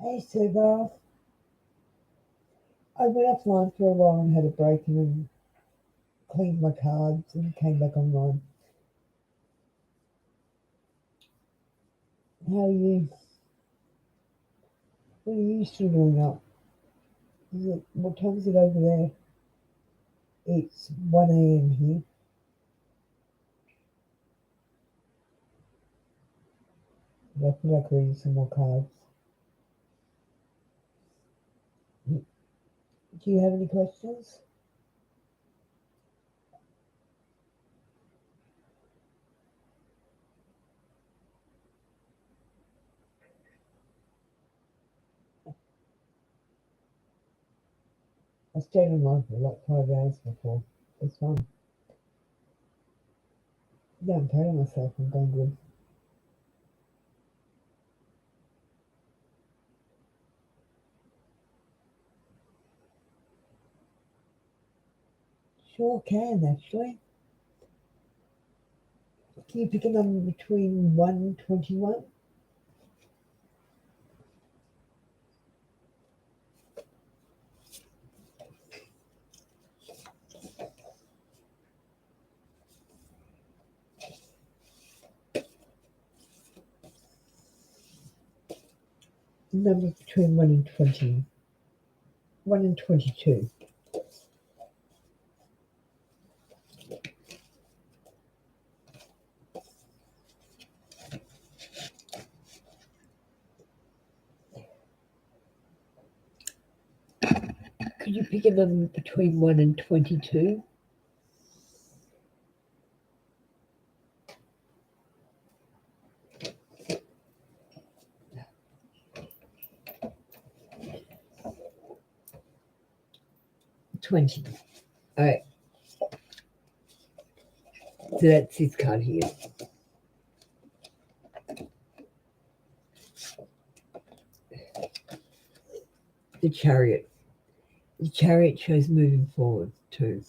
Hey, Sugar. I went offline for a while and had a break and then cleaned my cards and came back online. How are you? What are you still doing up? What time is it over there? It's 1 a.m. here. I feel like reading some more cards. Do you have any questions? I stayed online for like 5 hours before. It's fun. Yeah, I'm proud of myself. I'm going good. Sure can, actually. Can you pick a number between 1 and 21? Number between 1 and 20. 1 and 22. Could you pick a number between 1 and 22? 20. All right, so that's this card here. The Chariot. The Chariot shows moving forward too.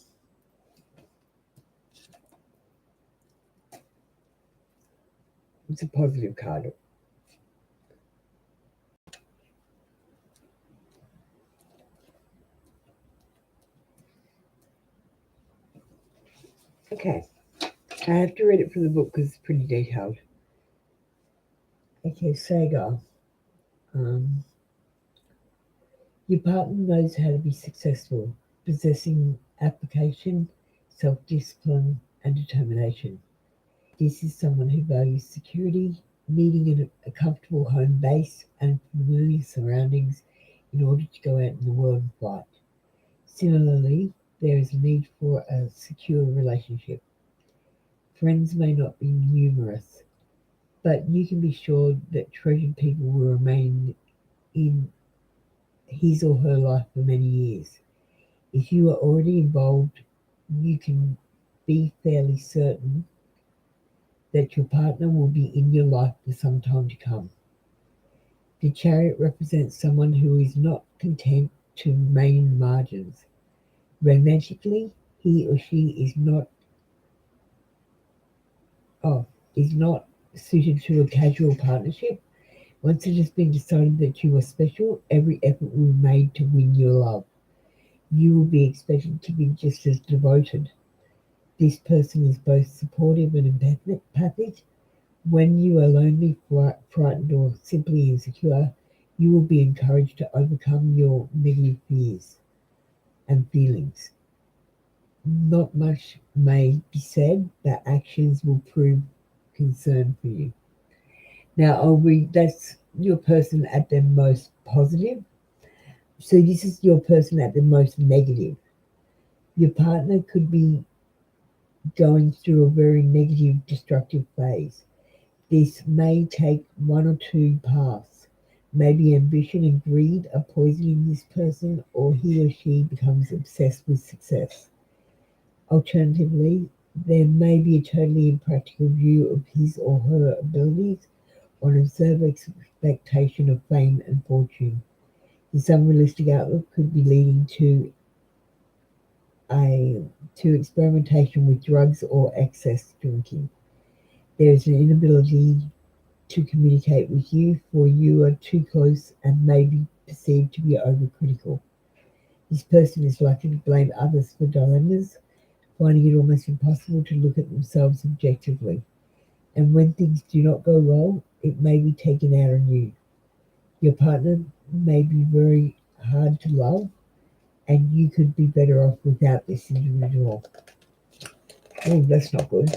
It's a positive card. Okay, I have to read it from the book because it's pretty detailed. Okay, Sagar. Um, your partner knows how to be successful, possessing application, self-discipline, and determination. This is someone who values security, needing a comfortable home base and familiar surroundings in order to go out in the world and fight. Similarly, there is a need for a secure relationship. Friends may not be numerous, but you can be sure that treasured people will remain in his or her life for many years. If you are already involved, you can be fairly certain that your partner will be in your life for some time to come. The Chariot represents someone who is not content to remain in the margins. Romantically, he or she is not suited to a casual partnership. Once it has been decided that you are special, every effort will be made to win your love. You will be expected to be just as devoted. This person is both supportive and empathic. When you are lonely, frightened, or simply insecure, you will be encouraged to overcome your negative fears and feelings. Not much may be said, but actions will prove concern for you. Now, that's your person at their most positive. So this is your person at the most negative. Your partner could be going through a very negative, destructive phase. This may take one or two paths. Maybe ambition and greed are poisoning this person, or he or she becomes obsessed with success. Alternatively, there may be a totally impractical view of his or her abilities, or an absurd expectation of fame and fortune. This unrealistic outlook could be leading to experimentation with drugs or excess drinking. There is an inability to communicate with you, for you are too close and may be perceived to be overcritical. This person is likely to blame others for dilemmas, finding it almost impossible to look at themselves objectively. And when things do not go well, it may be taken out on you. Your partner may be very hard to love, and you could be better off without this individual. Oh, that's not good.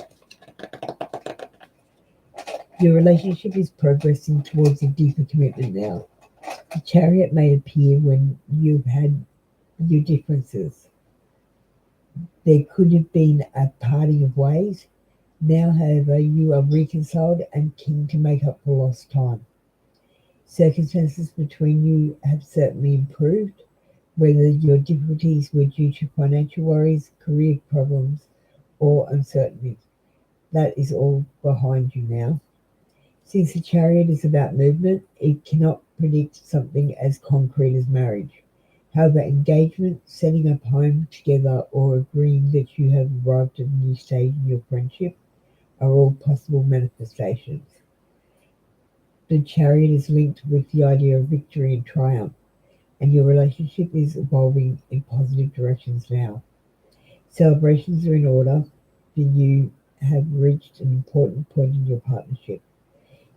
Your relationship is progressing towards a deeper commitment now. The chariot may appear when you've had your differences. There could have been a parting of ways. Now, however, you are reconciled and keen to make up for lost time. Circumstances between you have certainly improved, whether your difficulties were due to financial worries, career problems, or uncertainty. That is all behind you now. Since the chariot is about movement, it cannot predict something as concrete as marriage. However, engagement, setting up home together, or agreeing that you have arrived at a new stage in your friendship are all possible manifestations. The chariot is linked with the idea of victory and triumph, and your relationship is evolving in positive directions now. Celebrations are in order, for you have reached an important point in your partnership.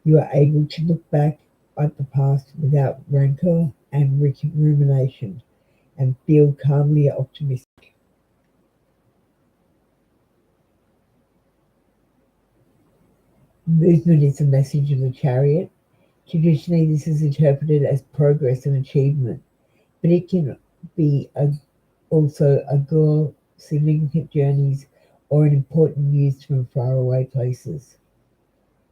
You are able to look back at the past without rancor and rumination and feel calmly optimistic. Movement is the message of the chariot. Traditionally, this is interpreted as progress and achievement, but it can be also a goal, significant journeys, or an important news from faraway places.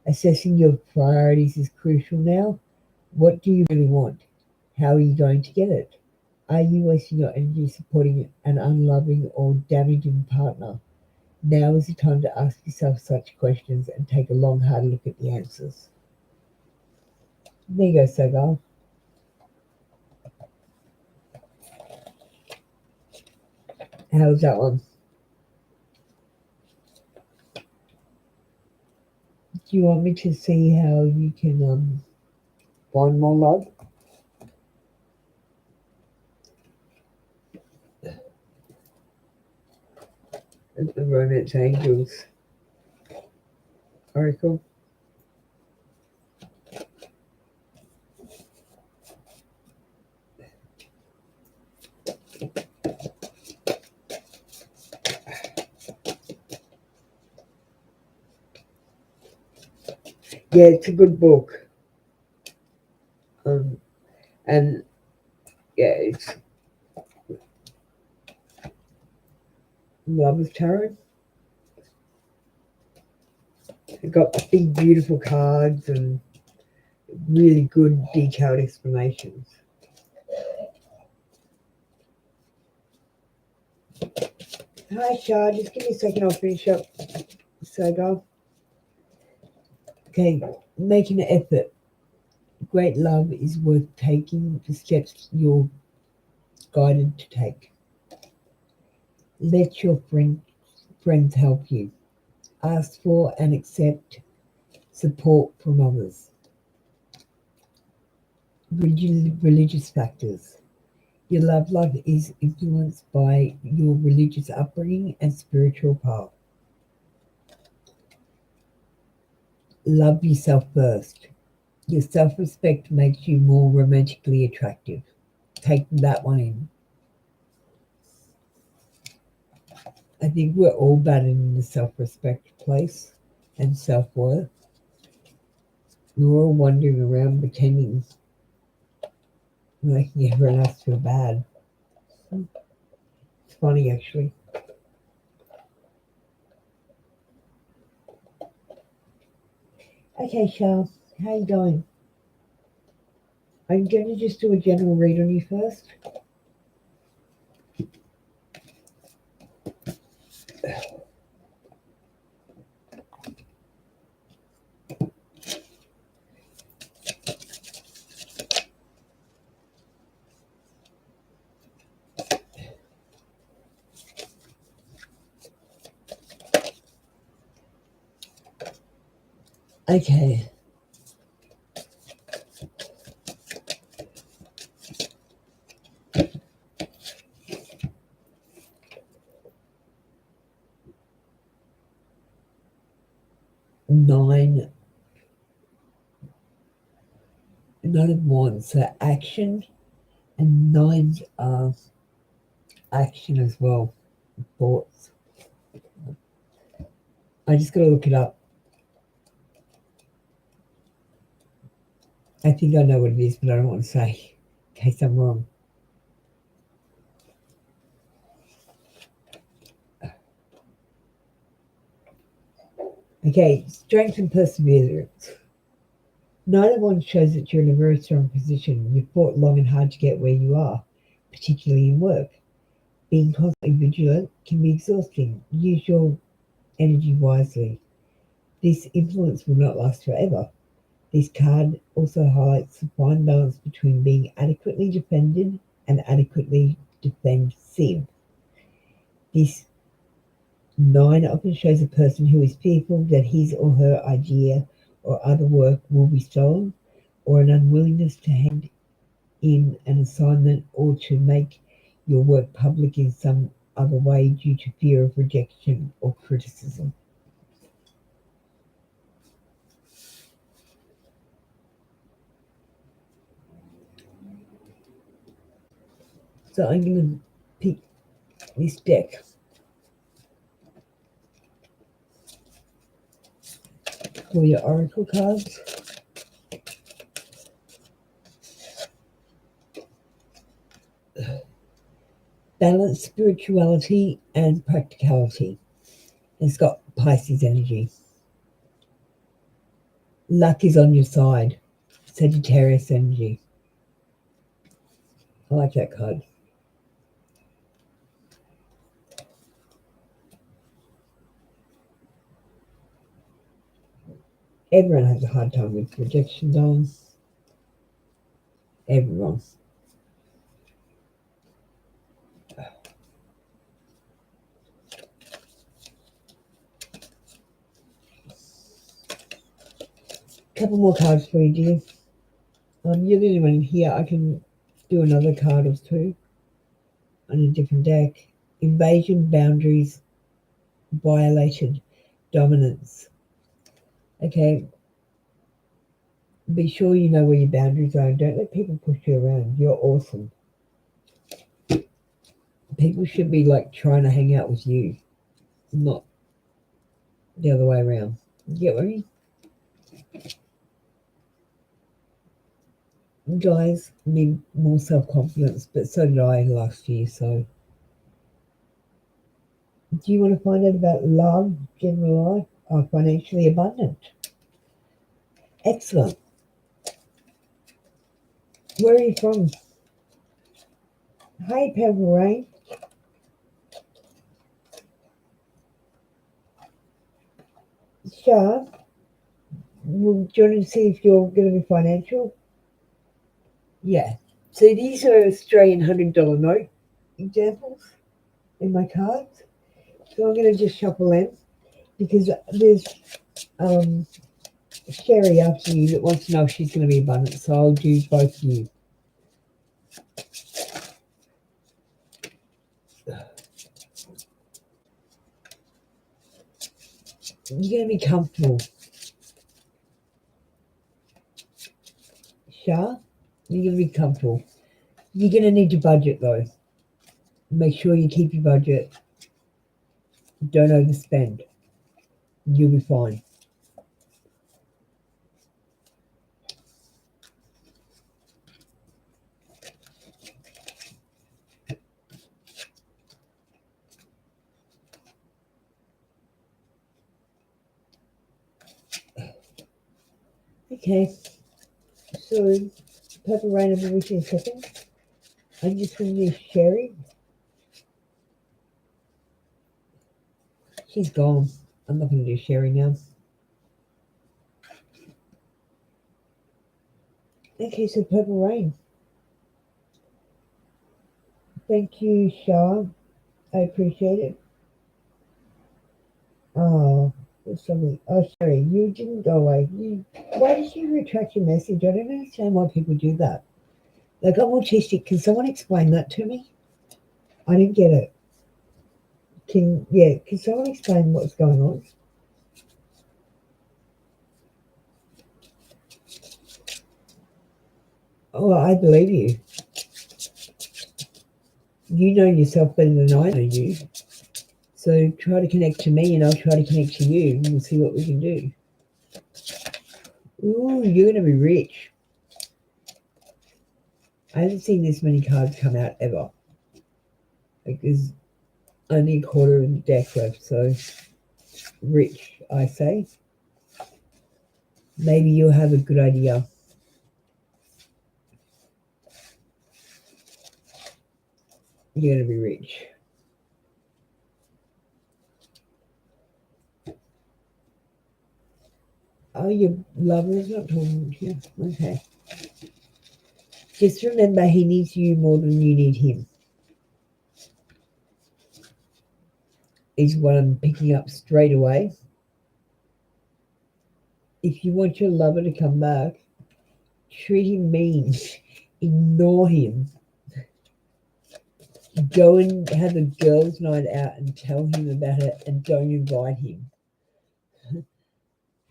Assessing your priorities is crucial now. What do you really want? How are you going to get it? Are you wasting your energy supporting an unloving or damaging partner? Now is the time to ask yourself such questions and take a long, hard look at the answers. There you go, Sagar. How's that one? Do you want me to see how you can find more love? The Romance Angels oracle. Yeah, it's a good book. Um, and yeah, it's Love of Tarot. It got big, beautiful cards and really good, detailed explanations. Hi, Shah. Just give me a second. I'll finish up. Sagar. Okay, making an effort. Great love is worth taking the steps you're guided to take. Let your friends help you. Ask for and accept support from others. Religious factors. Your love life is influenced by your religious upbringing and spiritual path. Love yourself first. Your self-respect makes you more romantically attractive. Take that one in. I think we're all battling in the self-respect place and self-worth. We're all wandering around pretending, making everyone else feel bad. It's funny, actually. Okay, Charles, how you going? I'm going to just do a general read on you first. Okay. Nine of Wands are action, and nines are action as well. Thoughts. I just got to look it up. I think I know what it is, but I don't want to say in case I'm wrong. Okay, strength and perseverance. Nine of Wands shows that you're in a very strong position. You've fought long and hard to get where you are, particularly in work. Being constantly vigilant can be exhausting. Use your energy wisely. This influence will not last forever. This card also highlights the fine balance between being adequately defended and adequately defensive. This nine often shows a person who is fearful that his or her idea or other work will be stolen, or an unwillingness to hand in an assignment or to make your work public in some other way due to fear of rejection or criticism. So I'm going to pick this deck for your oracle cards. Balance, spirituality, and practicality. It's got Pisces energy. Luck is on your side. Sagittarius energy. I like that card. Everyone has a hard time with rejection, darling. Everyone. Couple more cards for you, dear. You're the only one here. I can do another card or two on a different deck. Invasion, boundaries, violated, dominance. Okay, be sure you know where your boundaries are and don't let people push you around. You're awesome. People should be like trying to hang out with you, not the other way around. You get what I mean? Guys need more self-confidence, but so did I last year. So do you want to find out about love, general life, or financially abundant? Excellent. Where are you from? Hi, Purple Rain. Shah, do you want to see if you're going to be financial? Yeah. So these are Australian $100 note examples in my cards. So I'm going to just shuffle them because there's Sherry after you that wants to know if she's going to be abundant. So I'll do both of you. You're going to be comfortable. Shah, you're going to be comfortable. You're going to need to budget though. Make sure you keep your budget. Don't overspend. You'll be fine. Okay. So, Purple Rain, I'll be with you in a second. I'm just going to use Sherry. She's gone. I'm not going to do Sherry now. Okay, so Purple Rain. Thank you, Shah. I appreciate it. Oh, something. Oh, Sherry, you didn't go away. Why did you retract your message? I don't understand why people do that. Like, I'm autistic. Can someone explain that to me? I didn't get it. Can someone explain what's going on? Oh, I believe you. You know yourself better than I know you. So try to connect to me and I'll try to connect to you and we'll see what we can do. Ooh, you're going to be rich. I haven't seen this many cards come out ever. Like there's only a quarter of the deck left, so rich, I say. Maybe you'll have a good idea. You're going to be rich. Oh, your lover is not talking to you? Okay. Just remember, he needs you more than you need him. Is what I'm picking up straight away. If you want your lover to come back, treat him mean. Ignore him. Go and have a girls' night out and tell him about it and don't invite him.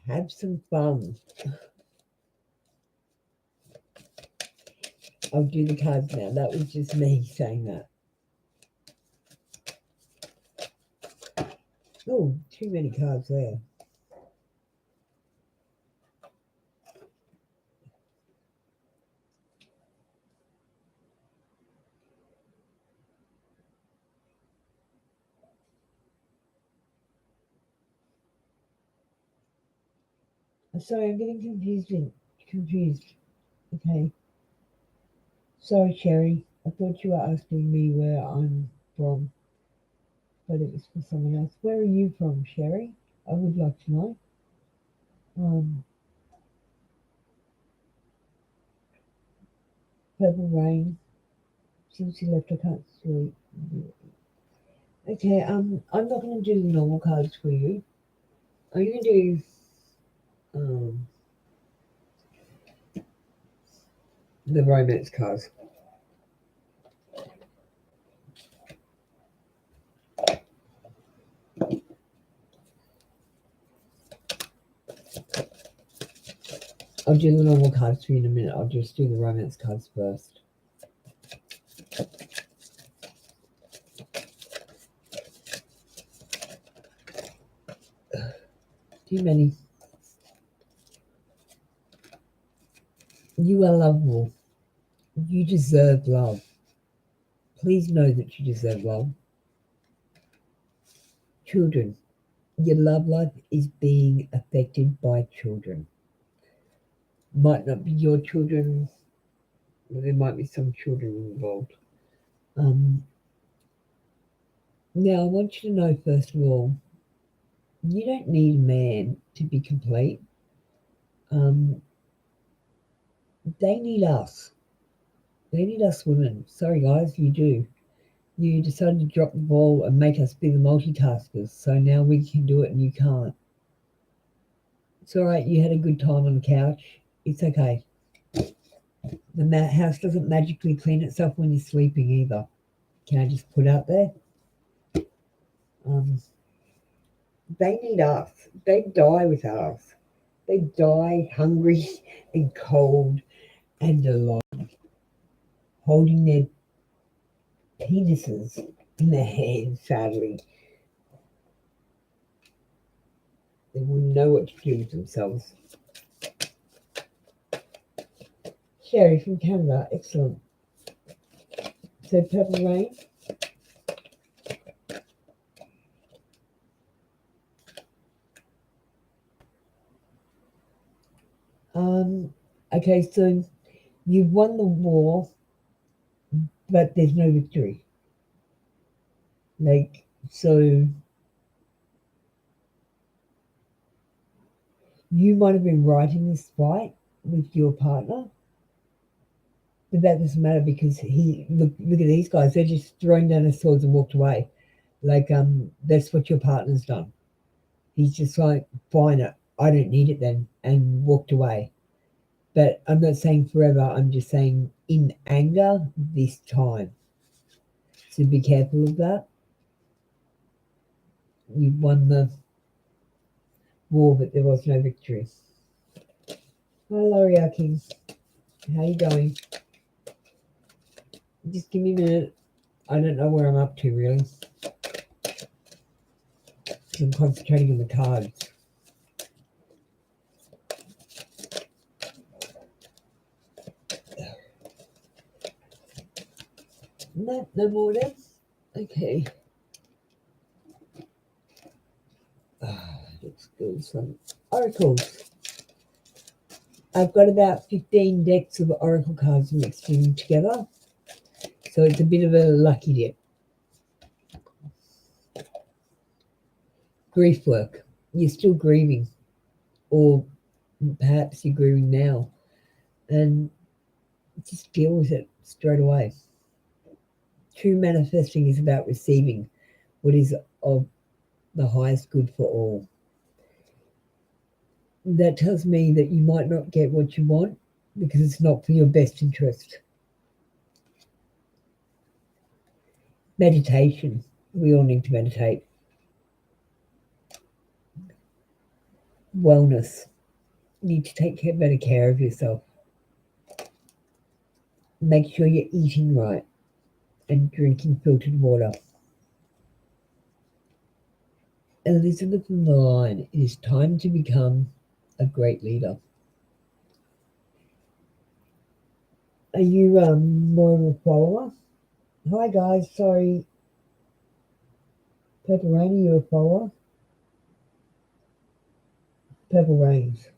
Have some fun. I'll do the cards now. That was just me saying that. Oh, too many cards there. Sorry, I'm getting confused. Okay. Sorry, Sherry. I thought you were asking me where I'm from, but it was for someone else. Where are you from, Sherry? I would like to know. Purple Rain. Since you left, I can't sleep. Okay, I'm not going to do the normal cards for you. I'm going to do the romance cards. I'll do the normal cards for you in a minute. I'll just do the romance cards first. Too many. You are lovable. You deserve love. Please know that you deserve love. Children. Your love life is being affected by children. Might not be your children, but there might be some children involved. Now, I want you to know, first of all, you don't need a man to be complete. They need us. They need us women. Sorry, guys, you do. You decided to drop the ball and make us be the multitaskers, so now we can do it and you can't. It's all right, you had a good time on the couch. It's okay. The house doesn't magically clean itself when you're sleeping either. Can I just put out there? They need us. They die with us. They die hungry and cold and alone, holding their penises in their hands, sadly. They wouldn't know what to do with themselves. Sherry from Canada, excellent. So Purple Rain. Okay, so you've won the war, but there's no victory. Like, so you might have been right in this fight with your partner, but that doesn't matter because look at these guys, they're just throwing down their swords and walked away. Like, that's what your partner's done. He's just like, fine, I don't need it then, and walked away. But I'm not saying forever, I'm just saying in anger this time. So be careful of that. You won the war, but there was no victory. Hi, L'Oreal King. How you going? Just give me a minute. I don't know where I'm up to really. I'm concentrating on the cards. No more now. Okay. Let's do some oracles. I've got about 15 decks of oracle cards mixed together, so it's a bit of a lucky dip. Grief work. You're still grieving, or perhaps you're grieving now, and just deal with it straight away. True manifesting is about receiving what is of the highest good for all. That tells me that you might not get what you want because it's not for your best interest. Meditation. We all need to meditate. Wellness. You need to take better care of yourself. Make sure you're eating right and drinking filtered water. Elizabeth in the line. It is time to become a great leader. Are you more of a follower? Hi guys, sorry. Purple Rain, are you a follower? Purple Rains.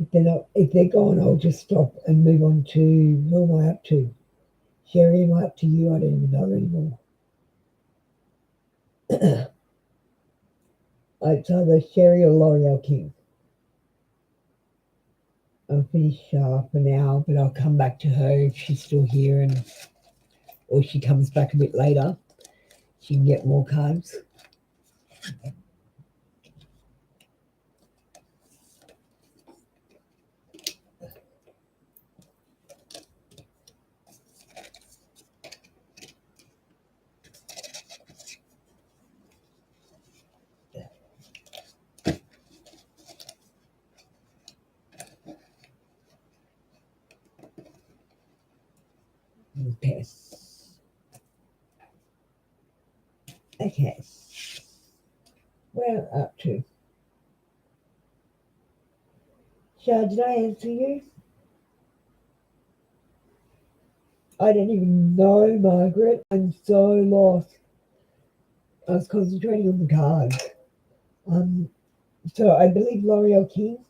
If they're gone, I'll just stop and move on to who am I up to? Sherry, am I up to you? I don't even know anymore. It's either Sherry or L'Oreal King. I'll finish for now, but I'll come back to her if she's still here, or she comes back a bit later. She can get more cards. Okay. Okay. Where up to? Shah, did I answer you? I don't even know, Margaret. I'm so lost. I was concentrating on the cards. So I believe L'Oreal King,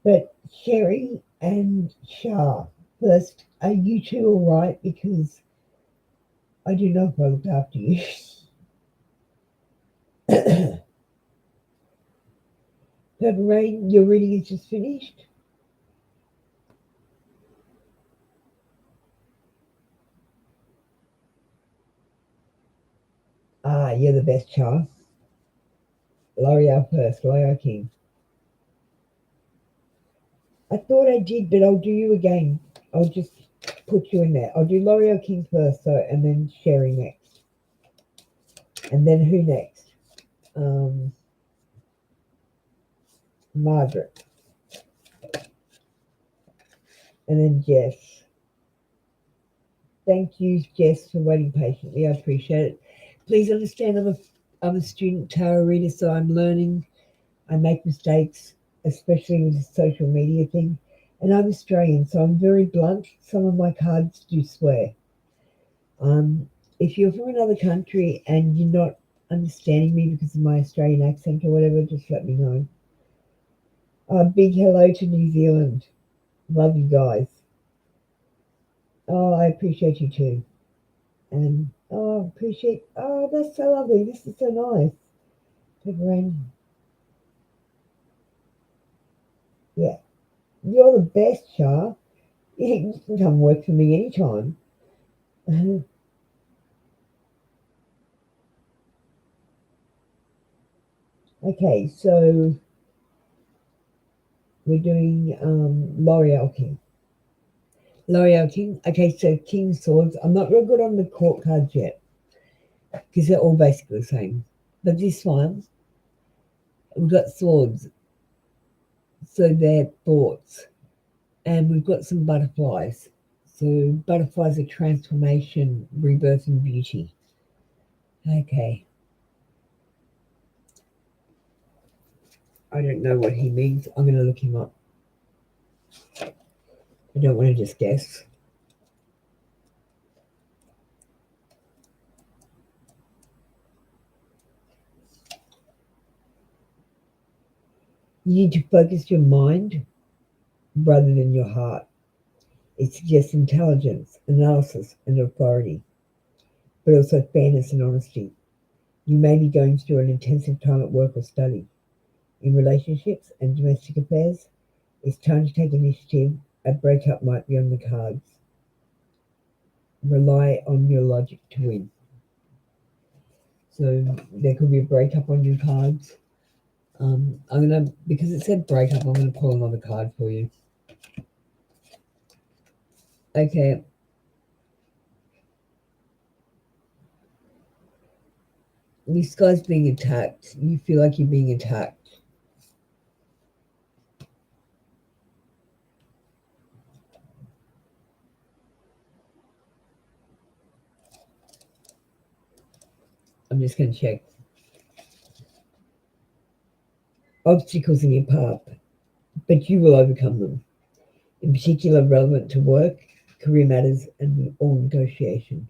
but Sherry and Shah first. Are you two all right? Because I do know if I looked after you. Purple Rain, your reading is just finished. You're the best, Shah. L'Oreal first, L'Oreal King. I thought I did, but I'll do you again. I'll just put you in there. I'll do L'Oreal King first, and then Sherry next. And then who next? Margaret. And then Jess. Thank you, Jess, for waiting patiently. I appreciate it. Please understand I'm a student tarot reader, so I'm learning. I make mistakes, especially with the social media thing. And I'm Australian, so I'm very blunt. Some of my cards do swear. If you're from another country and you're not understanding me because of my Australian accent or whatever, just let me know. Big hello to New Zealand. Love you guys. Oh, I appreciate you too. And that's so lovely. This is so nice. Rain. Yeah. You're the best, Shah. You can come work for me anytime. Okay, so we're doing L'Oreal King. L'Oreal King. Okay, so King Swords. I'm not real good on the court cards yet because they're all basically the same. But this one, we've got swords. So they're thoughts. And we've got some butterflies. So butterflies are transformation, rebirth, and beauty. Okay. I don't know what he means. I'm going to look him up. I don't want to just guess. You need to focus your mind rather than your heart. It suggests intelligence, analysis, and authority, but also fairness and honesty. You may be going through an intensive time at work or study. In relationships and domestic affairs, it's time to take initiative. A breakup might be on the cards. Rely on your logic to win. So there could be a breakup on your cards. Because it said breakup, I'm gonna pull another card for you. Okay. This guy's being attacked. You feel like you're being attacked. I'm just gonna check. Obstacles in your path, but you will overcome them. In particular, relevant to work, career matters, and all negotiation.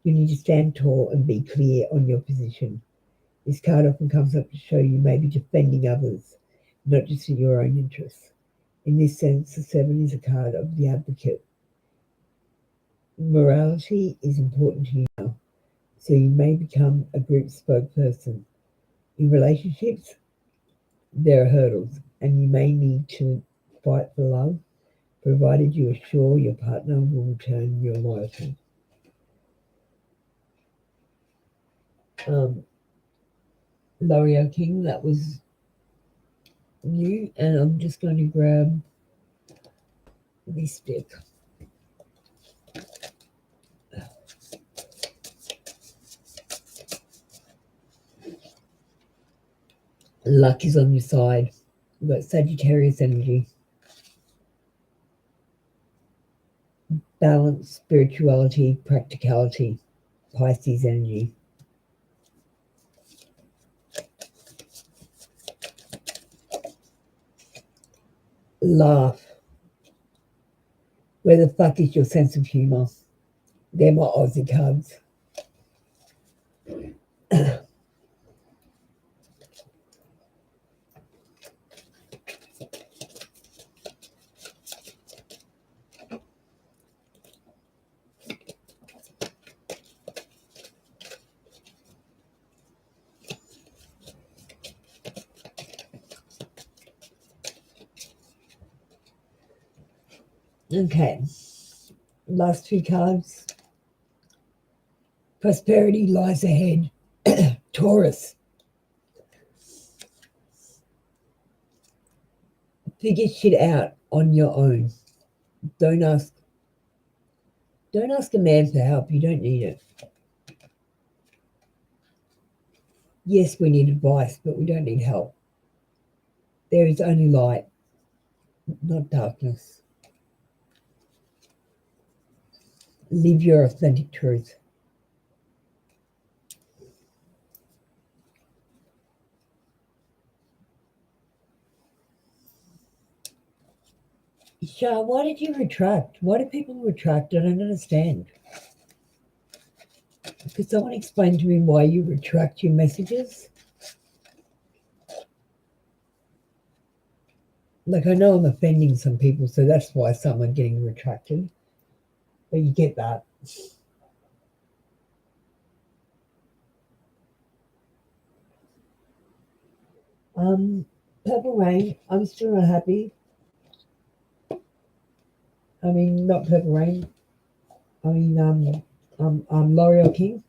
You need to stand tall and be clear on your position. This card often comes up to show you may be defending others, not just in your own interests. In this sense, the Seven is a card of the advocate. Morality is important to you now, so you may become a group spokesperson. In relationships, there are hurdles, and you may need to fight for love, provided you are sure your partner will return your loyalty. L'Oreal King, that was you, and I'm just going to grab this deck. Luck is on your side. We've got Sagittarius energy, balance, spirituality, practicality, Pisces energy. Laugh. Where the fuck is your sense of humour? They're my Aussie cards. Okay. Last two cards. Prosperity lies ahead. Taurus. Figure shit out on your own. Don't ask a man for help. You don't need it. Yes, we need advice, but we don't need help. There is only light, not darkness. Live your authentic truth. Shah, why did you retract? Why do people retract? I don't understand. Could someone explain to me why you retract your messages? Like, I know I'm offending some people, so that's why some are getting retracted. But you get that. Purple Rain, I'm still not happy. I mean, not Purple Rain. I mean, L'Oreal King.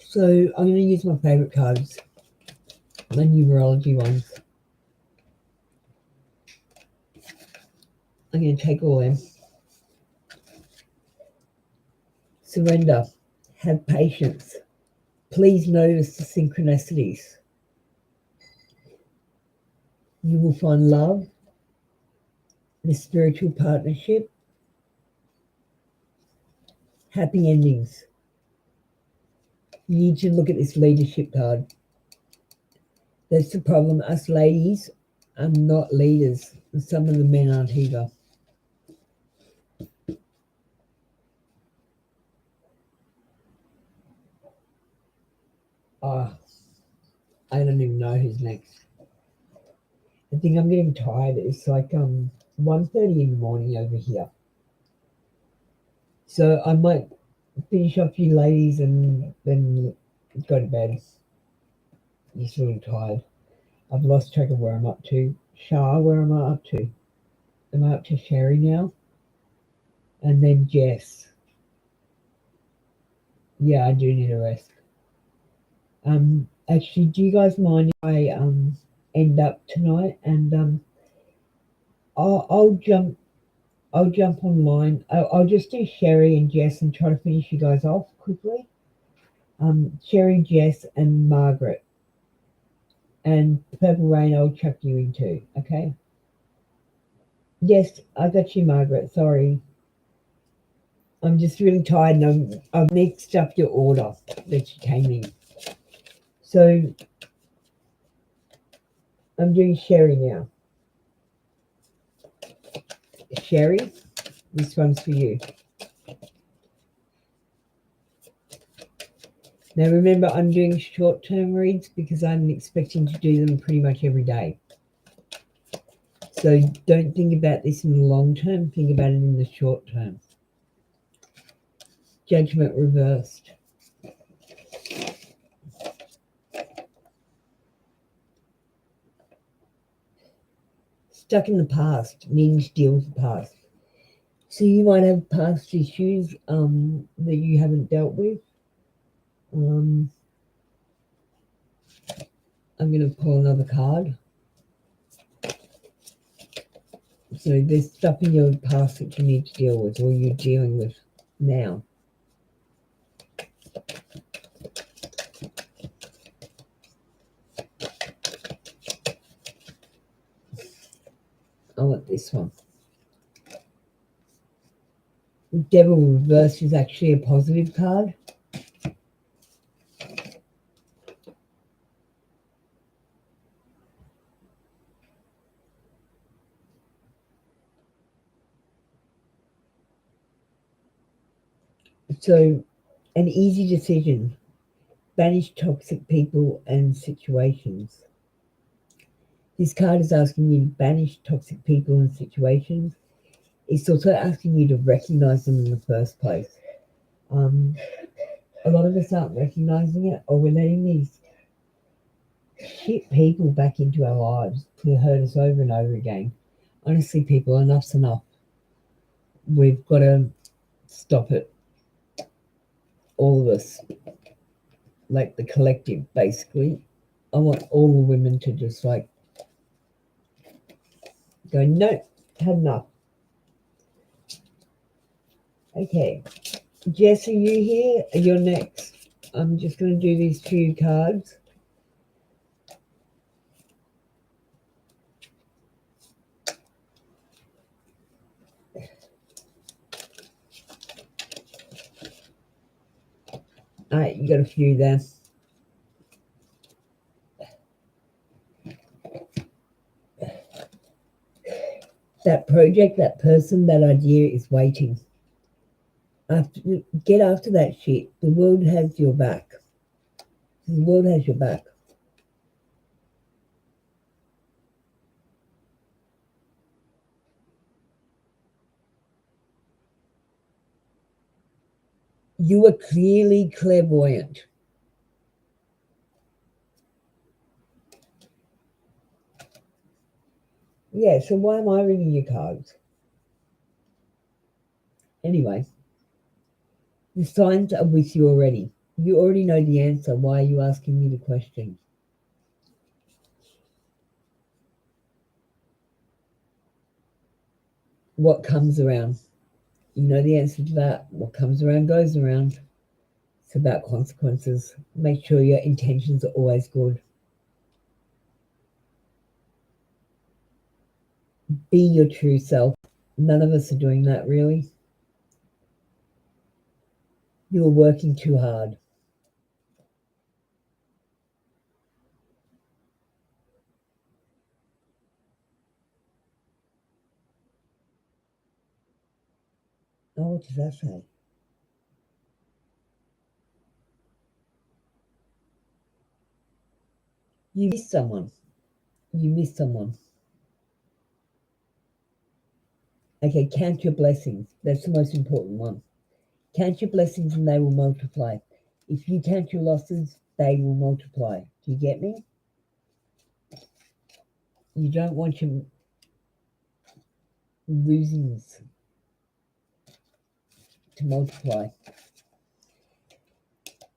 So I'm going to use my favourite cards, my numerology ones. I'm going to take all them. Surrender. Have patience. Please notice the synchronicities. You will find love, the spiritual partnership, Happy endings. You need to look at this leadership card. That's the problem. Us ladies are not leaders. And some of the men aren't either. Ah, I don't even know who's next. I think I'm getting tired. It's like 1:30 in the morning over here. So I might finish off you ladies and then go to bed. Just really tired. I've lost track of where I'm up to. Shah, where am I up to? Am I up to Sherry now? And then Jess. Yeah, I do need a rest. Actually, do you guys mind if I end up tonight and I'll jump online. I'll just do Sherry and Jess and try to finish you guys off quickly. Sherry, Jess, and Margaret, and Purple Rain. I'll chuck you into. Okay. Yes, I got you, Margaret. Sorry, I'm just really tired, and I've mixed up your order that you came in. So I'm doing Sherry now. Sherry, this one's for you. Now remember, I'm doing short-term reads because I'm expecting to do them pretty much every day. So don't think about this in the long term, think about it in the short term. Judgment reversed. Stuck in the past means deal with the past. So you might have past issues that you haven't dealt with. I'm going to pull another card. So there's stuff in your past that you need to deal with or you're dealing with now. I want this one. Devil reverse is actually a positive card. So an easy decision. Banish toxic people and situations. This card is asking you to banish toxic people and situations. It's also asking you to recognize them in the first place. A lot of us aren't recognizing it, or we're letting these shit people back into our lives to hurt us over and over again. Honestly, people, enough's enough. We've got to stop it. All of us. Like the collective, basically. I want all the women to just like go, no, had enough. Okay. Jess, are you here? You're next. I'm just going to do these few cards. All right, you got a few there. That project, that person, that idea is waiting. Get after that shit. The world has your back. The world has your back. You are clearly clairvoyant. Yeah, so why am I reading your cards? Anyway, the signs are with you already. You already know the answer. Why are you asking me the question? What comes around? You know the answer to that. What comes around goes around. It's about consequences. Make sure your intentions are always good. Be your true self. None of us are doing that, really. You are working too hard. Oh, what does that say? You miss someone. You miss someone. Okay, count your blessings. That's the most important one. Count your blessings and they will multiply. If you count your losses, they will multiply. Do you get me? You don't want your losings to multiply.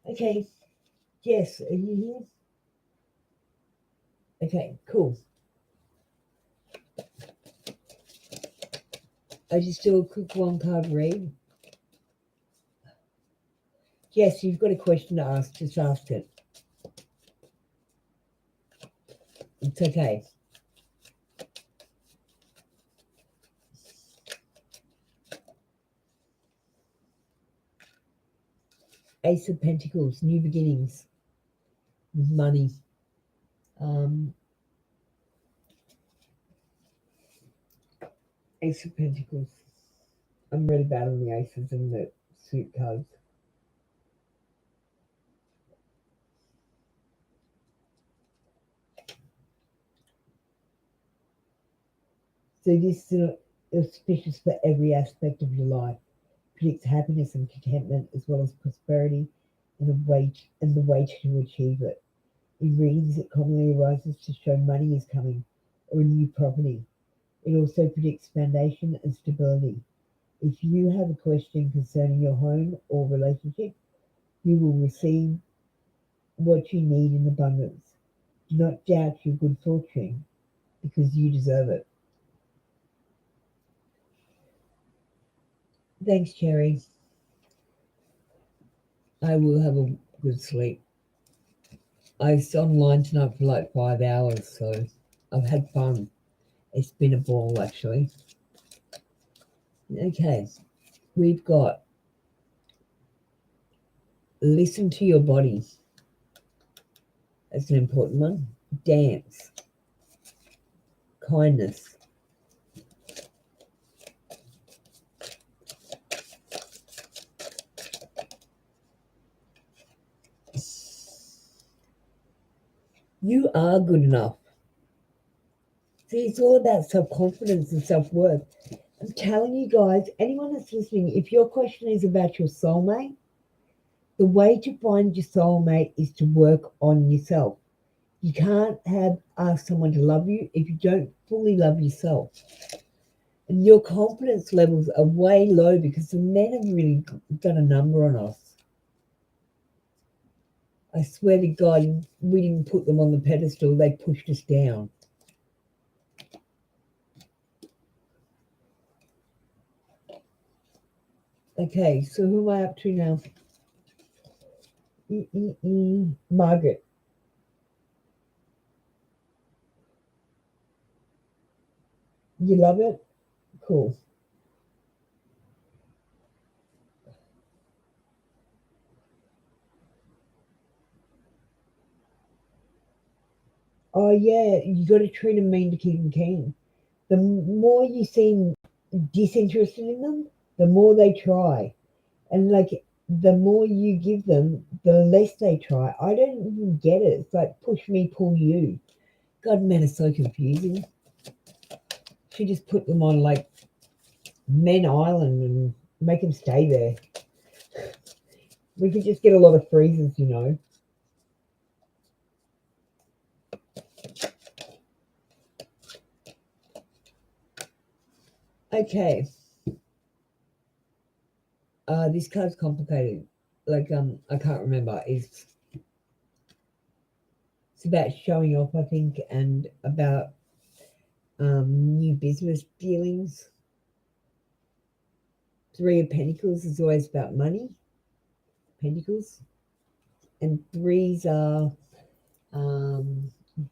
Okay, Jess, are you here? Okay, cool. I just do a quick one card read. Jess, you've got a question to ask, just ask it. It's okay. Ace of Pentacles, new beginnings, money. Ace of Pentacles. I'm really bad on the aces and the suit cards. So this is auspicious for every aspect of your life. Predicts happiness and contentment as well as prosperity and the way to achieve it. In readings, it commonly arises to show money is coming or a new property. It also predicts foundation and stability. If you have a question concerning your home or relationship, you will receive what you need in abundance. Do not doubt your good fortune because you deserve it. Thanks, Cherry. I will have a good sleep. I was online tonight for like 5 hours, so I've had fun. It's been a ball, actually. Okay, we've got listen to your body. That's an important one. Dance. Kindness. You are good enough. See, it's all about self-confidence and self-worth. I'm telling you guys, anyone that's listening, if your question is about your soulmate, the way to find your soulmate is to work on yourself. You can't ask someone to love you if you don't fully love yourself. And your confidence levels are way low because the men have really done a number on us. I swear to God, we didn't put them on the pedestal, they pushed us down. Okay, so who am I up to now? Margaret. You love it? Cool. Oh, yeah, you got to treat them mean to keep them keen. The more you seem disinterested in them, the more they try. And like, the more you give them, the less they try. I don't even get it. It's like push me, pull you. God, men are so confusing. Should just put them on like Men Island and make them stay there. We could just get a lot of freezes, you know. Okay. This card's complicated. Like, I can't remember. It's about showing off, I think, and about new business dealings. Three of Pentacles is always about money. Pentacles. And threes are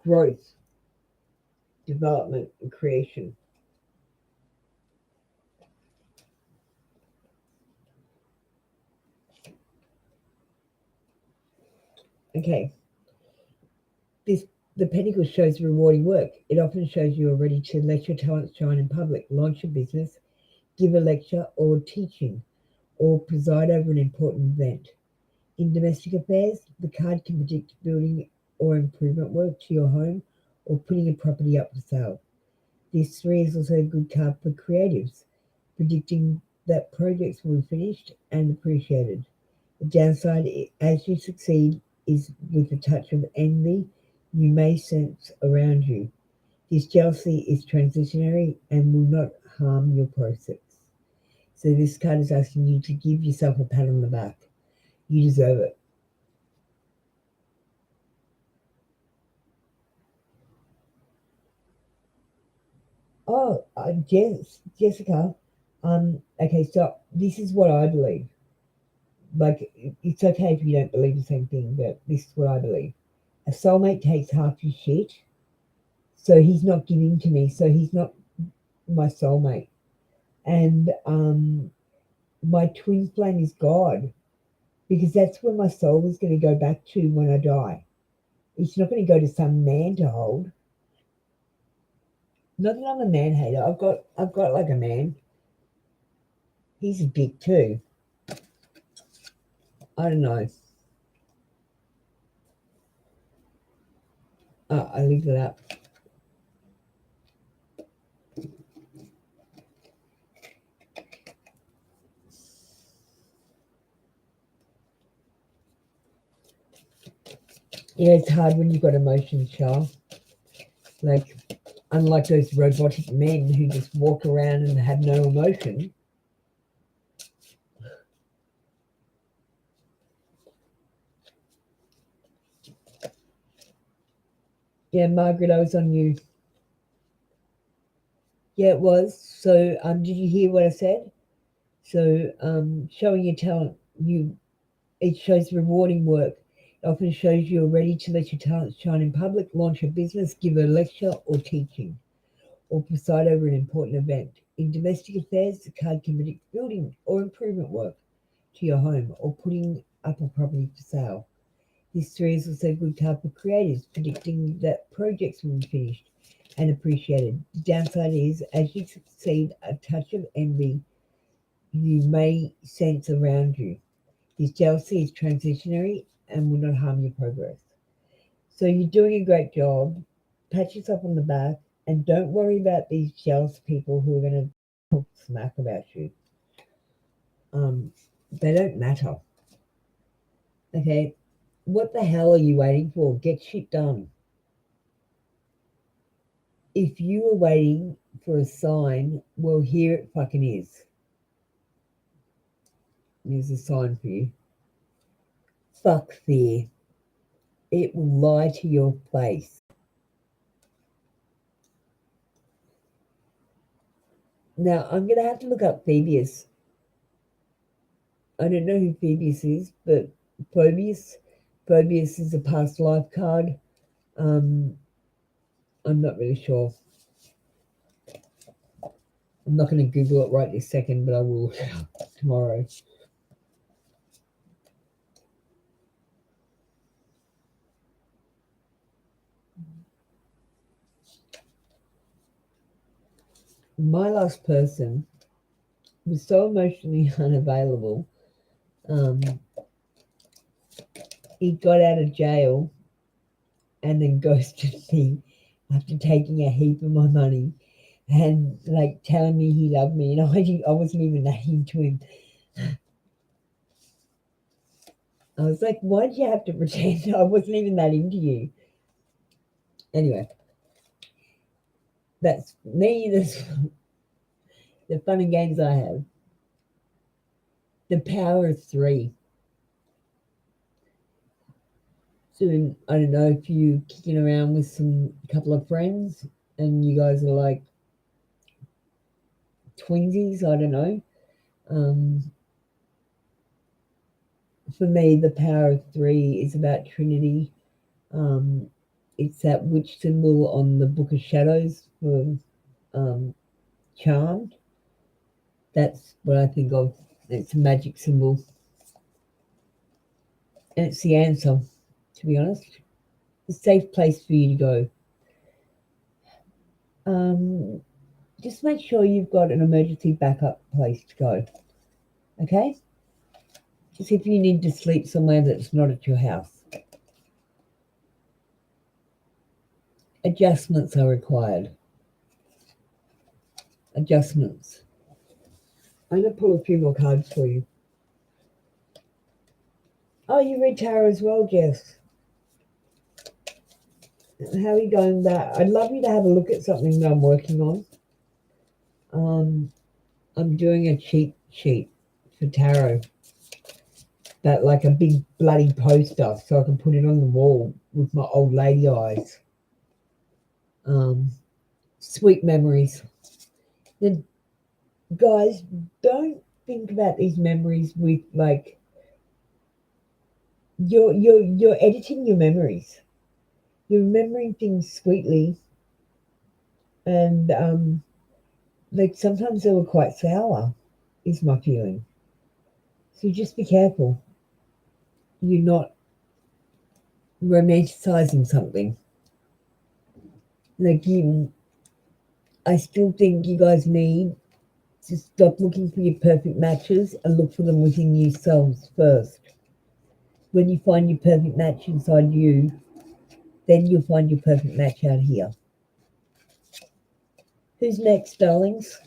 growth, development, and creation. Okay, this the pentacle shows rewarding work. It often shows you are ready to let your talents shine in public, launch a business, give a lecture or teaching, or preside over an important event. In domestic affairs, the card can predict building or improvement work to your home or putting a property up for sale. This three is also a good card for creatives, predicting that projects will be finished and appreciated. The downside, as you succeed, is with a touch of envy you may sense around you. This jealousy is transitionary and will not harm your process. So this card is asking you to give yourself a pat on the back. You deserve it. Oh, Jessica. Okay, so this is what I believe. Like, it's okay if you don't believe the same thing, but this is what I believe. A soulmate takes half your shit, so he's not giving to me, so he's not my soulmate. And my twin flame is God, because that's where my soul is going to go back to when I die. It's not going to go to some man to hold. Not that I'm a man hater. I've got like a man. He's a dick too. I don't know. I leave it up. It's hard when you've got emotions, Charles. Like, unlike those robotic men who just walk around and have no emotion. Yeah, Margaret, I was on you. Yeah, it was. So, did you hear what I said? So, showing your talent, it shows rewarding work. It often shows you're ready to let your talents shine in public, launch a business, give a lecture or teaching, or preside over an important event. In domestic affairs, the card can predict building or improvement work to your home or putting up a property for sale. This three is also a good card for creatives, predicting that projects will be finished and appreciated. The downside is, as you succeed, a touch of envy you may sense around you. This jealousy is transitionary and will not harm your progress. So you're doing a great job. Pat yourself on the back and don't worry about these jealous people who are going to talk smack about you. They don't matter. Okay, what the hell are you waiting for? Get shit done. If you were waiting for a sign, well, here it fucking is. Here's a sign for you. Fuck fear. It will lie to your face. Now, I'm going to have to look up Phoebus. I don't know who Phoebus is, but Phoebus. Phoebus is a past life card. Um, I'm not really sure. I'm not going to Google it right this second, but I will tomorrow. My last person was so emotionally unavailable. Um, he got out of jail and then ghosted me after taking a heap of my money and like telling me he loved me, and I wasn't even that into him. I was like, why did you have to pretend I wasn't even that into you? Anyway, that's me. That's the fun and games I have. The power of three. So I don't know if you kicking around with some couple of friends and you guys are like twinsies. I don't know. Um, for me, the power of three is about Trinity. Um, it's that witch symbol on the Book of Shadows for um, Charmed. That's what I think of. It's a magic symbol, and it's the answer to be honest. A safe place for you to go. Just make sure you've got an emergency backup place to go. Okay? Just if you need to sleep somewhere that's not at your house. Adjustments are required. Adjustments. I'm going to pull a few more cards for you. Oh, you read tarot as well, Jess. How are you going with that? I'd love you to have a look at something that I'm working on. I'm doing a cheat sheet for tarot. That like a big bloody poster so I can put it on the wall with my old lady eyes. Sweet memories. Then, guys, don't think about these memories with like you're editing your memories. You're remembering things sweetly, and like sometimes they were quite sour, is my feeling. So just be careful. You're not romanticizing something. Like I still think you guys need to stop looking for your perfect matches and look for them within yourselves first. When you find your perfect match inside you, then you'll find your perfect match out here. Who's next, darlings?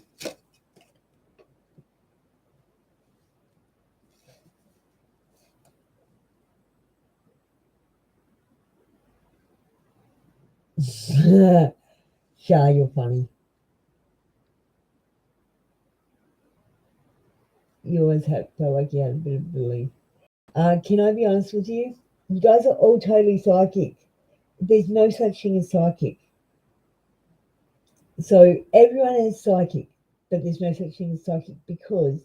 Shah, you're funny. You always felt like you had a bit of belief. Can I be honest with you? You guys are all totally psychic. There's no such thing as psychic. So everyone is psychic, but there's no such thing as psychic because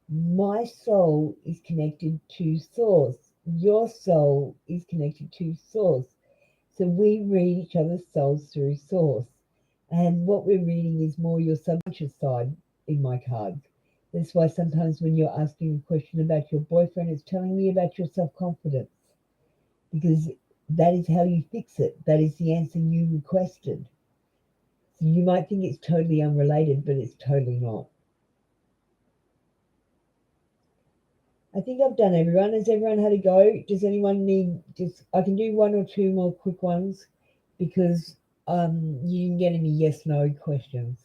my soul is connected to source. Your soul is connected to source. So we read each other's souls through source. And what we're reading is more your subconscious side in my cards. That's why sometimes when you're asking a question about your boyfriend, it's telling me about your self-confidence. Because that is how you fix it. That is the answer you requested. So you might think it's totally unrelated, but it's totally not. I think I've done everyone. Has everyone had a go? Does anyone need I can do one or two more quick ones because you didn't get any yes no questions.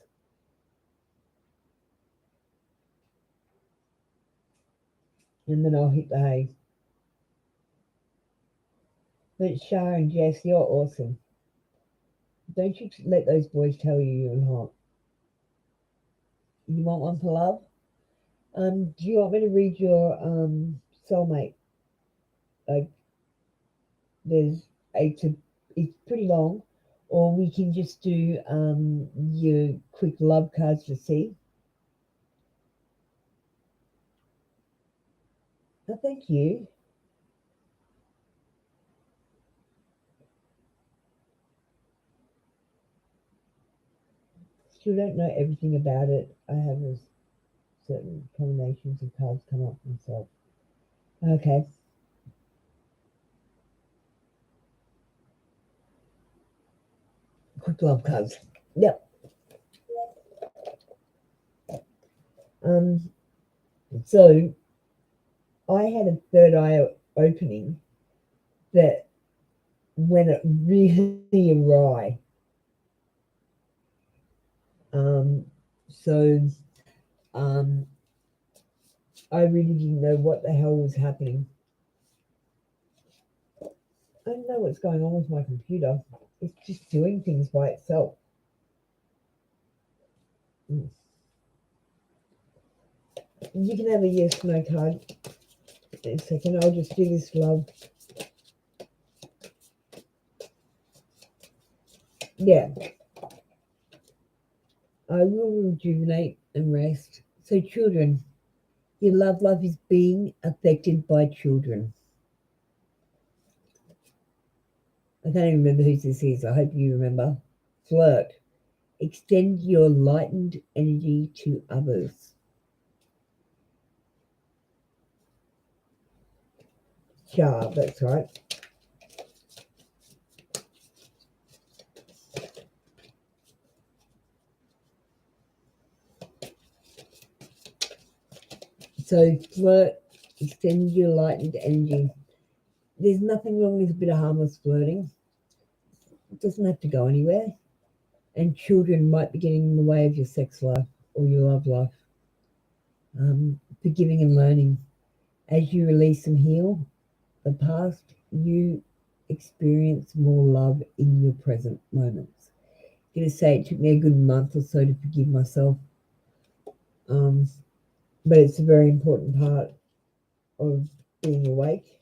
And then I'll hit the hay. But Shah and Jess, you're awesome. Don't you let those boys tell you you're hot. You want one for love? Do you want me to read your soulmate? Like it's pretty long, or we can just do your quick love cards to see. Oh, thank you. Still don't know everything about it. I have certain combinations of cards come up myself. Okay. Quick love cards. Yep. So I had a third eye opening that went really awry. So I really didn't know what the hell was happening. I don't know what's going on with my computer. It's just doing things by itself. You can have a yes no card. In a second, I'll just do this love. Yeah. I will rejuvenate and rest. So children, your love life is being affected by children. I can't even remember who this is. I hope you remember. Flirt. Extend your lightened energy to others. Char, that's right. So flirt, extend your lightened energy. There's nothing wrong with a bit of harmless flirting. It doesn't have to go anywhere. And children might be getting in the way of your sex life or your love life. Forgiving and learning. As you release and heal the past, you experience more love in your present moments. I'm going to say it took me a good month or so to forgive myself. But it's a very important part of being awake,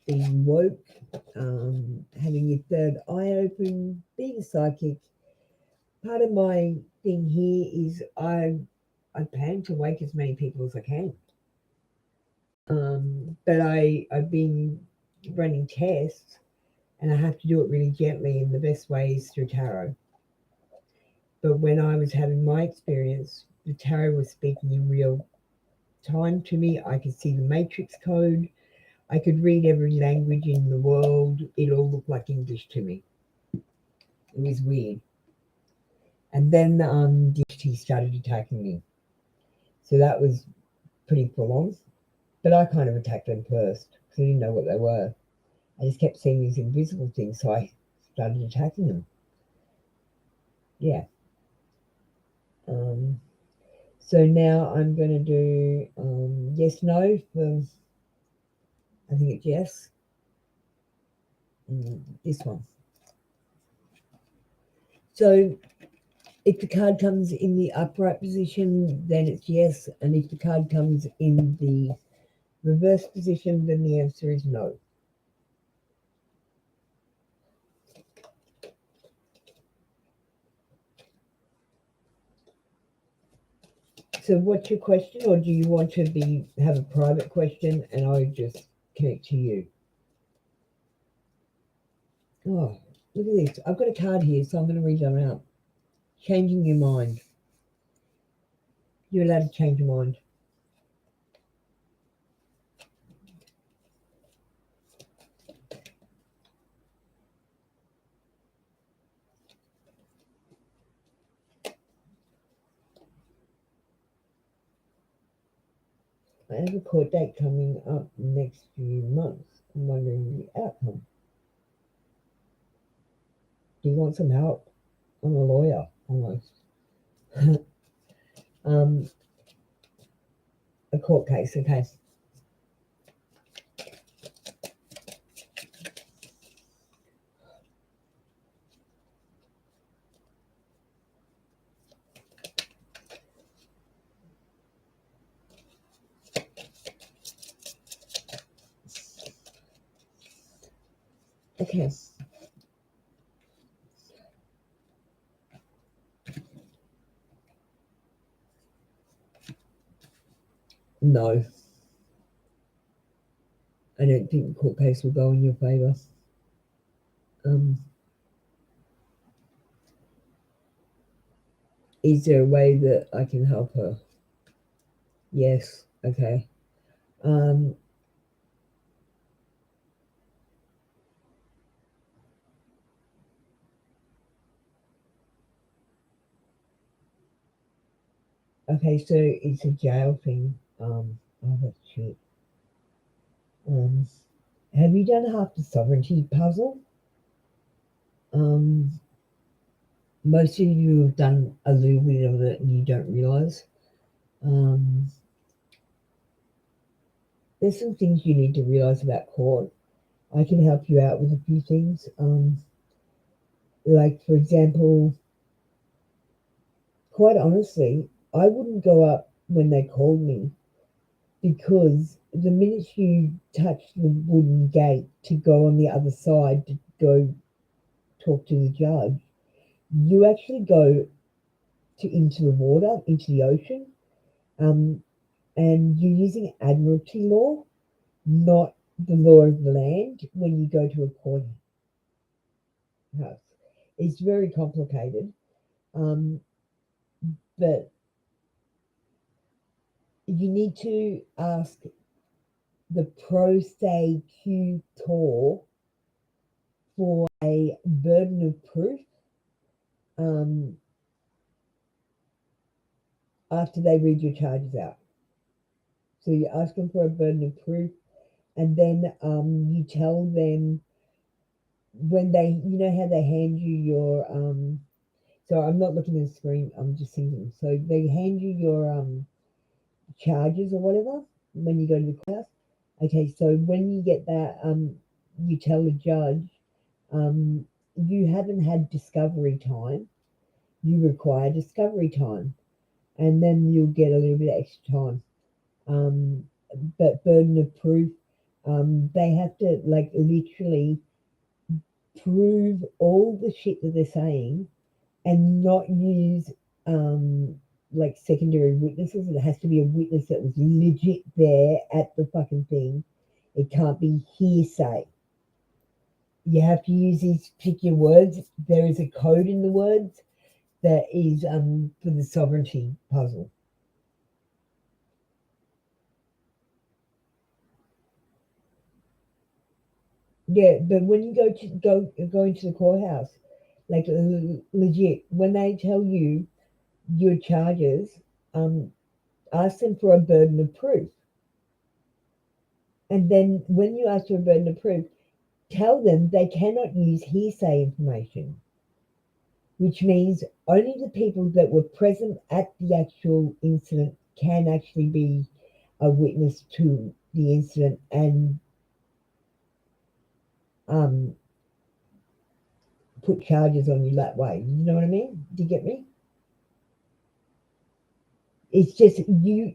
being woke, having your third eye open, being psychic. Part of my thing here is I plan to wake as many people as I can. But I've been running tests and I have to do it really gently, and the best way is through tarot. But when I was having my experience, the tarot was speaking in real time to me. I could see the matrix code. I could read every language in the world. It all looked like English to me. It was weird. And then he started attacking me. So that was pretty full on. But I kind of attacked them first because I didn't know what they were. I just kept seeing these invisible things, so I started attacking them. Yeah. So now I'm going to do yes, no for, I think it's yes. This one. So if the card comes in the upright position, then it's yes. And if the card comes in the reverse position, then the answer is no. So what's your question, or do you want to have a private question and I just connect to you? Oh, look at this. I've got a card here, so I'm going to read that out. Changing your mind. You're allowed to change your mind. I have a court date coming up next few months. I'm wondering the outcome. Do you want some help? I'm a lawyer, almost. A court case, okay. Okay. No. I don't think the court case will go in your favour. Is there a way that I can help her? Yes. Okay. Okay, so it's a jail thing. Oh, that's shit. Have you done half the sovereignty puzzle? Most of you have done a little bit of it and you don't realise. There's some things you need to realise about court. I can help you out with a few things. Like, for example, quite honestly, I wouldn't go up when they called me, because the minute you touch the wooden gate to go on the other side to go talk to the judge, you actually go into the water, into the ocean, and you're using admiralty law, not the law of the land when you go to a courthouse. It's very complicated, but you need to ask the prosecutor for a burden of proof um, after they read your charges out. So you ask them for a burden of proof, and then you tell them when they, you know how they hand you your, so I'm not looking at the screen, I'm just thinking. So they hand you your charges or whatever when you go to the courthouse. Okay, so when you get that, you tell the judge, um, you haven't had discovery time, you require discovery time, and then you'll get a little bit of extra time. Um, but burden of proof, they have to like literally prove all the shit that they're saying and not use like secondary witnesses. It has to be a witness that was legit there at the fucking thing. It can't be hearsay. You have to use these particular words. There is a code in the words that is for the sovereignty puzzle. Yeah, but when you go into the courthouse, like legit, when they tell you your charges, um, ask them for a burden of proof. And then when you ask for a burden of proof, tell them they cannot use hearsay information, which means only the people that were present at the actual incident can actually be a witness to the incident and um, put charges on you that way. You know what I mean? Do you get me? It's just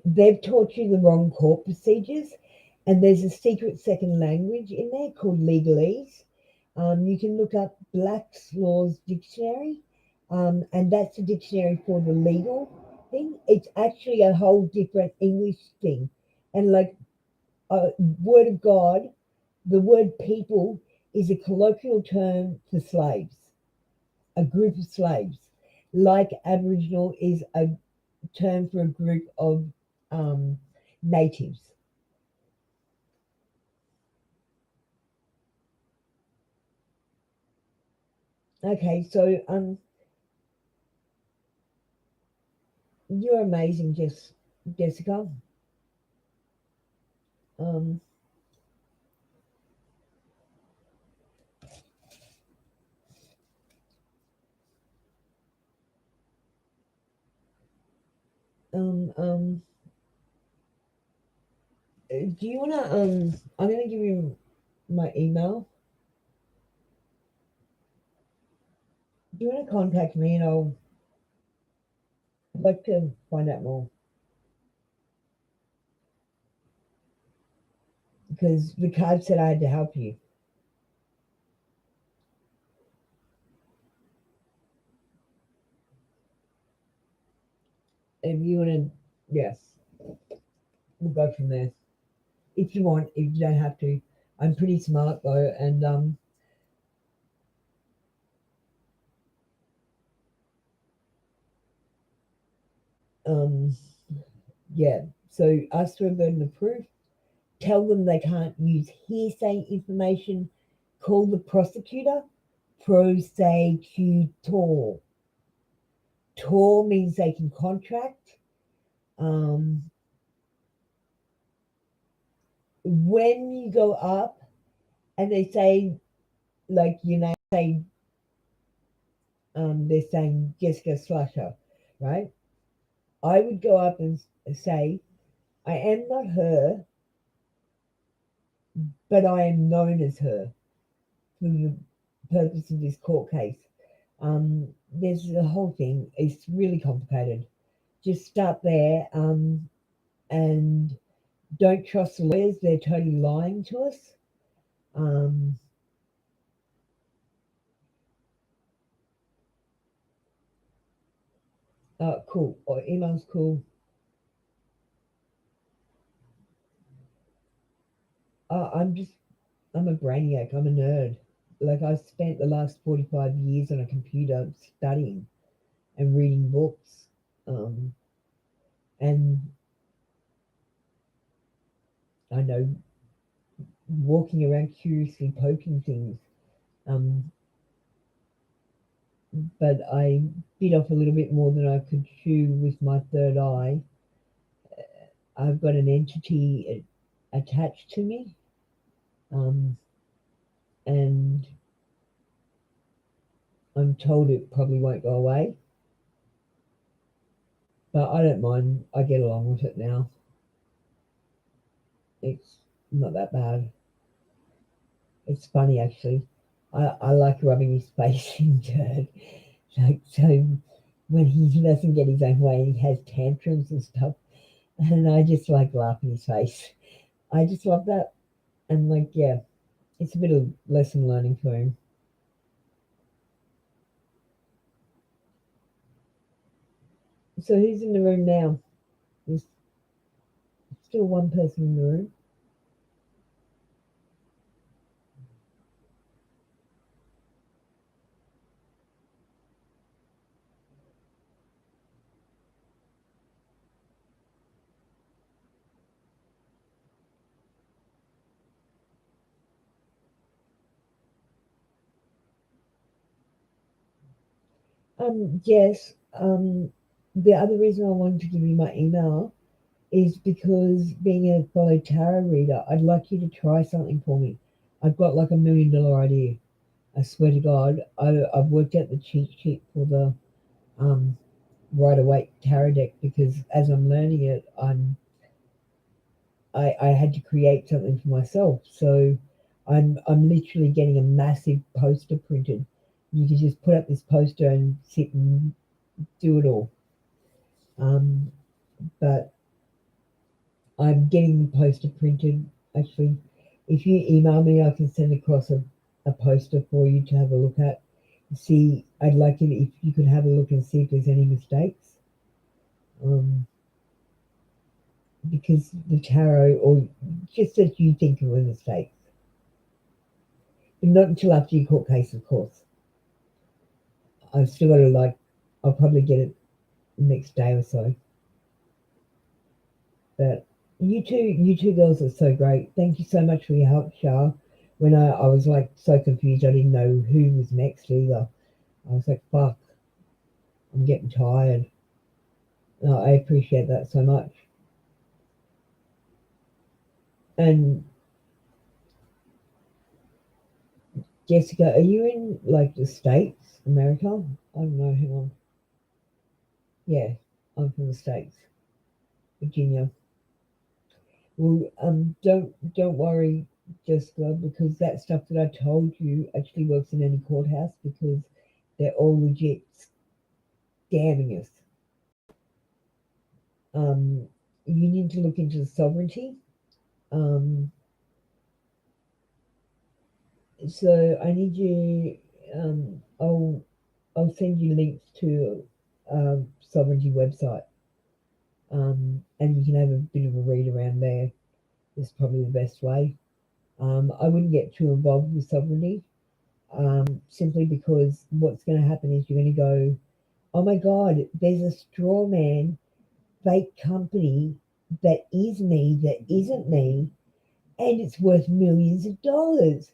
they've taught you the wrong court procedures, and there's a secret second language in there called legalese. You can look up Black's Laws Dictionary, and that's a dictionary for the legal thing. It's actually a whole different English thing. And like word of God, the word people is a colloquial term for slaves, a group of slaves. Like Aboriginal is a term for a group of um, natives. Okay, so you're amazing, Jessica. Um, um, um, do you wanna I'm gonna give you my email. Do you wanna contact me and I'd like to find out more because the card said I had to help you. If you wanna, yes, we'll go from there. If you want, if you don't have to. I'm pretty smart though, and um, yeah. So ask for a burden of proof. Tell them they can't use hearsay information. Call the prosecutor. Prosecutor. Tor means they can contract. Um, when you go up and they say, like, you know, say, they're saying Jessica Slasher, right? I would go up and say, I am not her, but I am known as her for the purpose of this court case. There's the whole thing. It's really complicated. Just start there and don't trust the lawyers. They're totally lying to us. Um, cool. Or email's cool. I'm a brainiac. I'm a nerd. Like I spent the last 45 years on a computer studying and reading books. And I know walking around curiously poking things. Um, but I bit off a little bit more than I could chew with my third eye. I've got an entity attached to me, um, and I'm told it probably won't go away. But I don't mind. I get along with it now. It's not that bad. It's funny actually. I like rubbing his face in dirt. Like so when he doesn't get his own way and he has tantrums and stuff, and I just like laugh in his face. I just love that. And like yeah, it's a bit of lesson learning for him. So who's in the room now? There's still one person in the room. Yes. The other reason I wanted to give you my email is because being a fellow tarot reader, I'd like you to try something for me. I've got like $1 million idea. I swear to God, I've worked out the cheat sheet for the um, Ryder Waite tarot deck because as I'm learning it, I had to create something for myself. So I'm literally getting a massive poster printed. You can just put up this poster and sit and do it all. Um, but I'm getting the poster printed. Actually, if you email me, I can send across a poster for you to have a look at. See, I'd like it if you could have a look and see if there's any mistakes. Um, because the tarot, or just that you think of a mistake, but not until after your court case, of course. I've still got to I'll probably get it next day or so. But you two girls are so great. Thank you so much for your help, Shah. When I was like so confused, I didn't know who was next either. I was like, fuck, I'm getting tired. No, I appreciate that so much. And Jessica, are you in like the States, America? I don't know, hang on. Yeah, I'm from the States, Virginia. Well, don't worry, Jessica, because that stuff that I told you actually works in any courthouse because they're all legit scamming us. Um, you need to look into the sovereignty. Um, so I need you. I'll send you links to sovereignty website, and you can have a bit of a read around there. Is probably the best way. I wouldn't get too involved with sovereignty, simply because what's going to happen is you're going to go, oh my God, there's a straw man fake company that is me, that isn't me, and it's worth millions of dollars.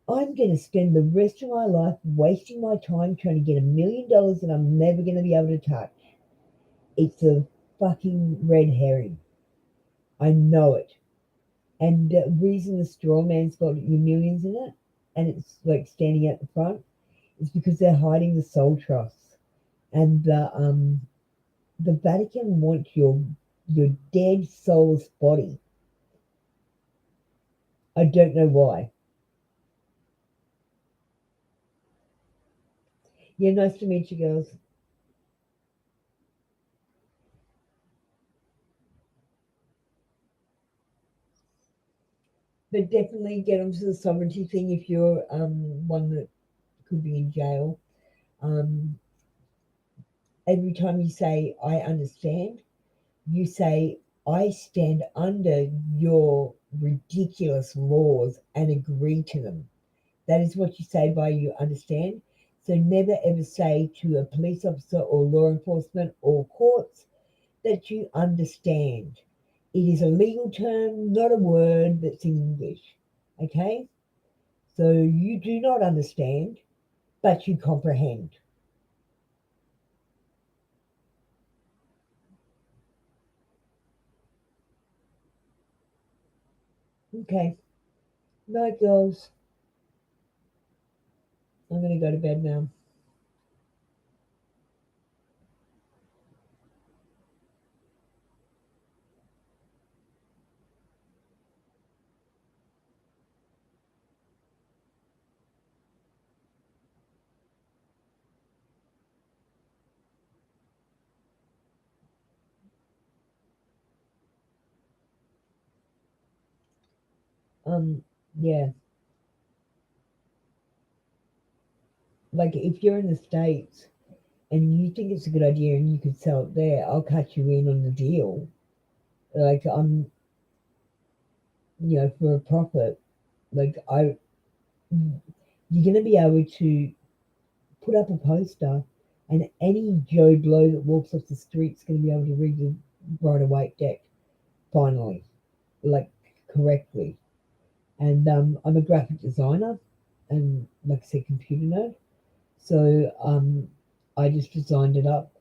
I'm going to spend the rest of my life wasting my time trying to get $1 million that I'm never going to be able to touch. It's a fucking red herring. I know it. And the reason the straw man's got your millions in it and it's like standing at the front is because they're hiding the soul trusts. And the Vatican wants your dead soul's body. I don't know why. Yeah, nice to meet you girls. But definitely get onto the sovereignty thing if you're one that could be in jail. Um, every time you say I understand, you say I stand under your ridiculous laws and agree to them. That is what you say by you understand. So never ever say to a police officer or law enforcement or courts that you understand. It is a legal term, not a word that's in English. Okay? So you do not understand, but you comprehend. Okay. Night, girls. I'm going to go to bed now. Yeah. Like if you're in the States and you think it's a good idea and you could sell it there, I'll cut you in on the deal. Like for a profit. Like you're going to be able to put up a poster, and any Joe Blow that walks off the street is going to be able to read the Ryder Waite deck finally, like correctly. And I'm a graphic designer and, like I said, computer nerd. So I just designed it up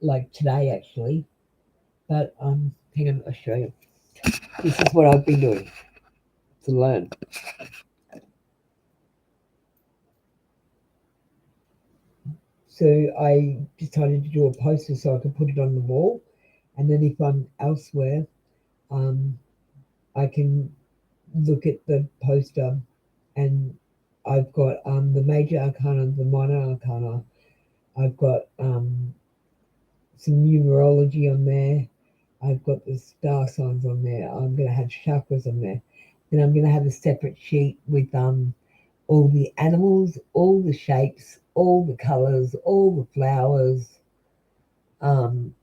like today actually. But hang on, I'll show you. This is what I've been doing to learn. So I decided to do a poster so I could put it on the wall, and then if I'm elsewhere, um, I can look at the poster, and I've got the major arcana, the minor arcana. I've got some numerology on there. I've got the star signs on there. I'm going to have chakras on there. Then I'm going to have a separate sheet with all the animals, all the shapes, all the colors, all the flowers. Um,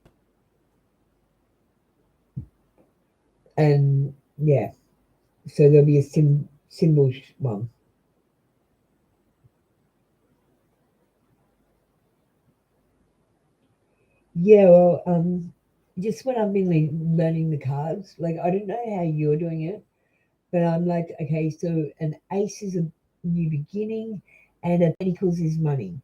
and yeah, so there'll be a symbol one. Yeah, well, just when I've been learning the cards, like I don't know how you're doing it, but I'm like, okay, so an ace is a new beginning, and a pentacles is money.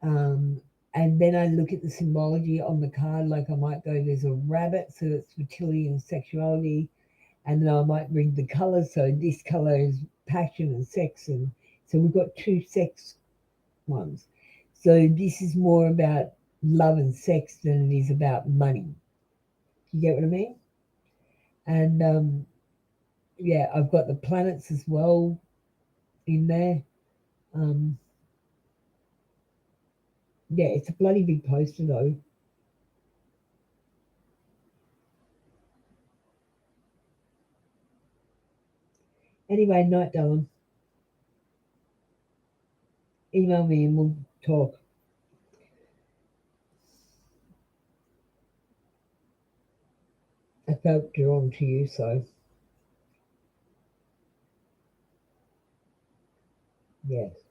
Um, and then I look at the symbology on the card, like I might go, there's a rabbit, so that's fertility and sexuality, and then I might read the colors, so this color is passion and sex, and so we've got two sex ones. So this is more about love and sex than it is about money. You get what I mean? And yeah, I've got the planets as well in there. Um, yeah, it's a bloody big poster though. Anyway, night, darling. Email me and we'll talk. I felt drawn to you, so yes.